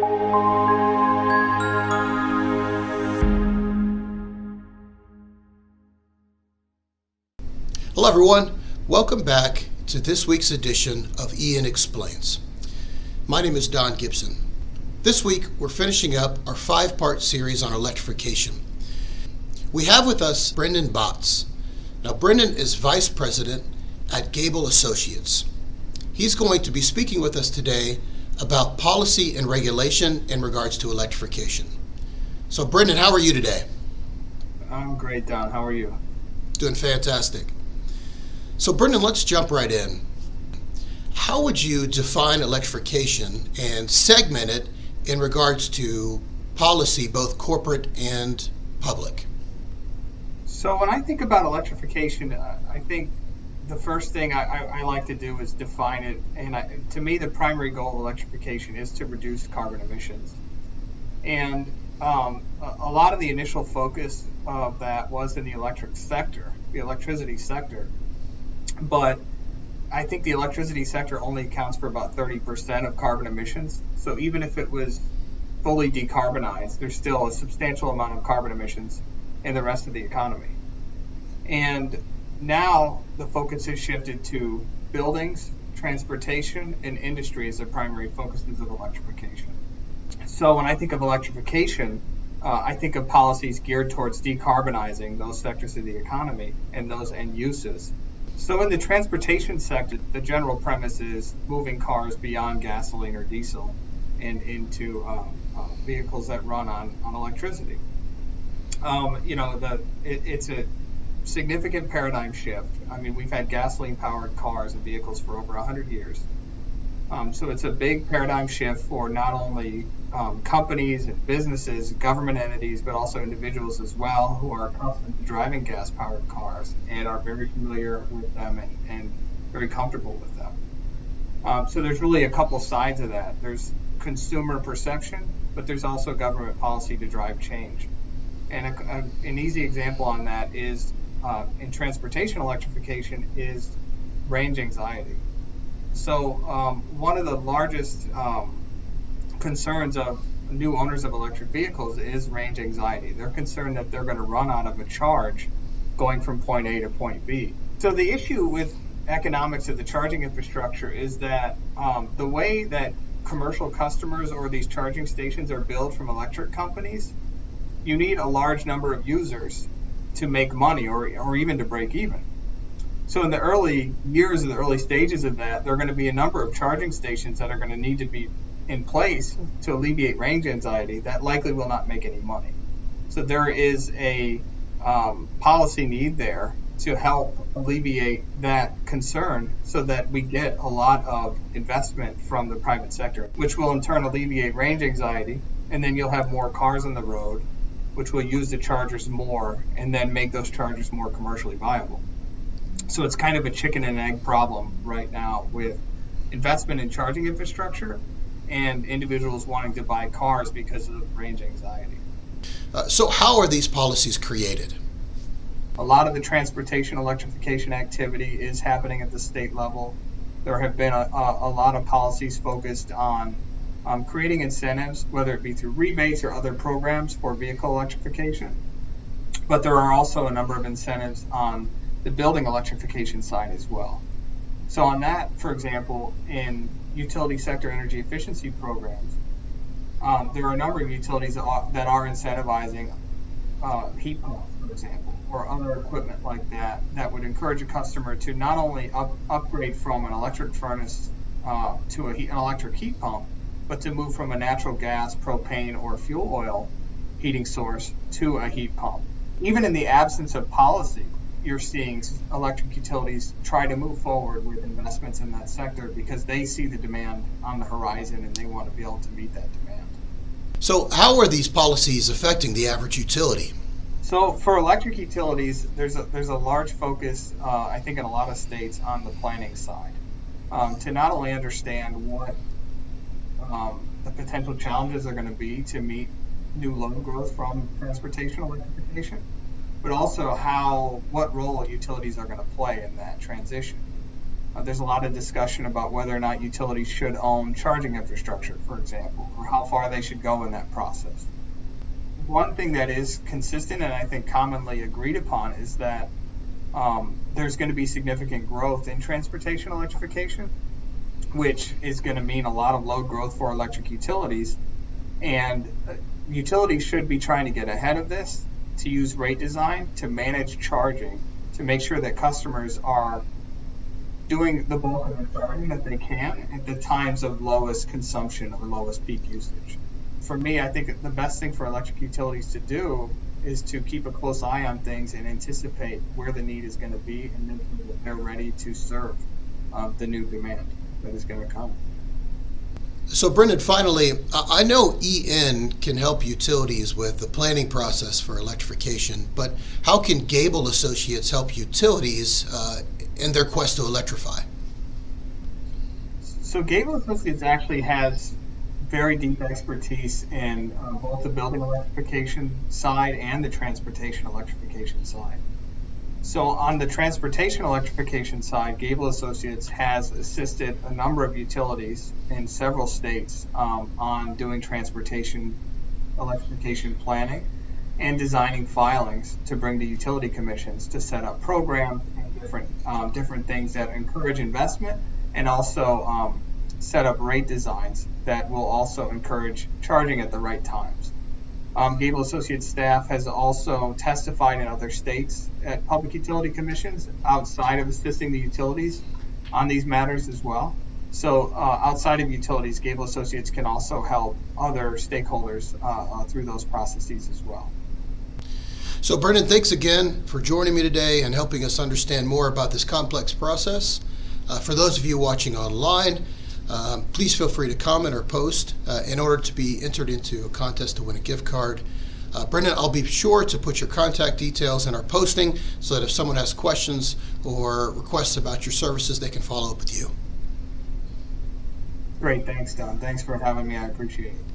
Hello everyone, welcome back to this week's edition of Ian Explains. My name is Don Gibson. This week we're finishing up our 5-part series on electrification. We have with us Brendan Botts. Now Brendan is Vice President at Gable Associates. He's going to be speaking with us today about policy and regulation in regards to electrification. So Brendan, how are you today? I'm great, Don. How are you? Doing fantastic. So Brendan, let's jump right in. How would you define electrification and segment it in regards to policy, both corporate and public? So when I think about electrification, I think the first thing I like to do is define it. And to me, the primary goal of electrification is to reduce carbon emissions. And a lot of the initial focus of that was in the electricity sector. But I think the electricity sector only accounts for about 30% of carbon emissions. So even if it was fully decarbonized, there's still a substantial amount of carbon emissions in the rest of the economy. And now the focus has shifted to buildings, transportation, and industry as the primary focuses of electrification. So when I think of electrification, I think of policies geared towards decarbonizing those sectors of the economy and those end uses. So in the transportation sector, the general premise is moving cars beyond gasoline or diesel and into vehicles that run on electricity. It's a significant paradigm shift. I mean, we've had gasoline-powered cars and vehicles for over 100 years. So it's a big paradigm shift for not only companies and businesses, government entities, but also individuals as well who are accustomed to driving gas-powered cars and are very familiar with them and very comfortable with them. So there's really a couple sides of that. There's consumer perception, but there's also government policy to drive change. And an easy example on that is in transportation electrification is range anxiety. So one of the largest concerns of new owners of electric vehicles is range anxiety. They're concerned that they're going to run out of a charge going from point A to point B. So the issue with economics of the charging infrastructure is that the way that commercial customers or these charging stations are billed from electric companies, you need a large number of users to make money or even to break even. So in the early years and the early stages of that, there are going to be a number of charging stations that are going to need to be in place to alleviate range anxiety that likely will not make any money. So there is a policy need there to help alleviate that concern so that we get a lot of investment from the private sector, which will in turn alleviate range anxiety, and then you'll have more cars on the road, which will use the chargers more and then make those chargers more commercially viable. So it's kind of a chicken and egg problem right now with investment in charging infrastructure and individuals wanting to buy cars because of range anxiety. So how are these policies created? A lot of the transportation electrification activity is happening at the state level. There have been a lot of policies focused on creating incentives, whether it be through rebates or other programs for vehicle electrification. But there are also a number of incentives on the building electrification side as well. So on that, for example, in utility sector energy efficiency programs, there are a number of utilities that are incentivizing heat pumps, for example, or other equipment like that would encourage a customer to not only upgrade from an electric furnace to an electric heat pump, but to move from a natural gas, propane, or fuel oil heating source to a heat pump. Even in the absence of policy, you're seeing electric utilities try to move forward with investments in that sector because they see the demand on the horizon and they want to be able to meet that demand. So how are these policies affecting the average utility? So for electric utilities, there's a large focus, I think in a lot of states, on the planning side to not only understand what the potential challenges are going to be to meet new load growth from transportation electrification, but also what role utilities are going to play in that transition. There's a lot of discussion about whether or not utilities should own charging infrastructure, for example, or how far they should go in that process. One thing that is consistent and I think commonly agreed upon is that there's going to be significant growth in transportation electrification, which is going to mean a lot of load growth for electric utilities. And utilities should be trying to get ahead of this, to use rate design to manage charging, to make sure that customers are doing the bulk of the charging that they can at the times of lowest consumption or lowest peak usage. For me, I think the best thing for electric utilities to do is to keep a close eye on things and anticipate where the need is going to be, and then they're ready to serve the new demand that is going to come. So, Brendan, finally, I know EN can help utilities with the planning process for electrification, but how can Gable Associates help utilities in their quest to electrify? So, Gable Associates actually has very deep expertise in both the building electrification side and the transportation electrification side. So on the transportation electrification side, Gable Associates has assisted a number of utilities in several states on doing transportation electrification planning and designing filings to bring to utility commissions to set up programs and different things that encourage investment, and also set up rate designs that will also encourage charging at the right times. Gable Associates staff has also testified in other states at public utility commissions outside of assisting the utilities on these matters as well. So outside of utilities, Gable Associates can also help other stakeholders through those processes as well. So, Brendan, thanks again for joining me today and helping us understand more about this complex process. For those of you watching online, please feel free to comment or post in order to be entered into a contest to win a gift card. Brendan, I'll be sure to put your contact details in our posting so that if someone has questions or requests about your services, they can follow up with you. Great, thanks, Don. Thanks for having me. I appreciate it.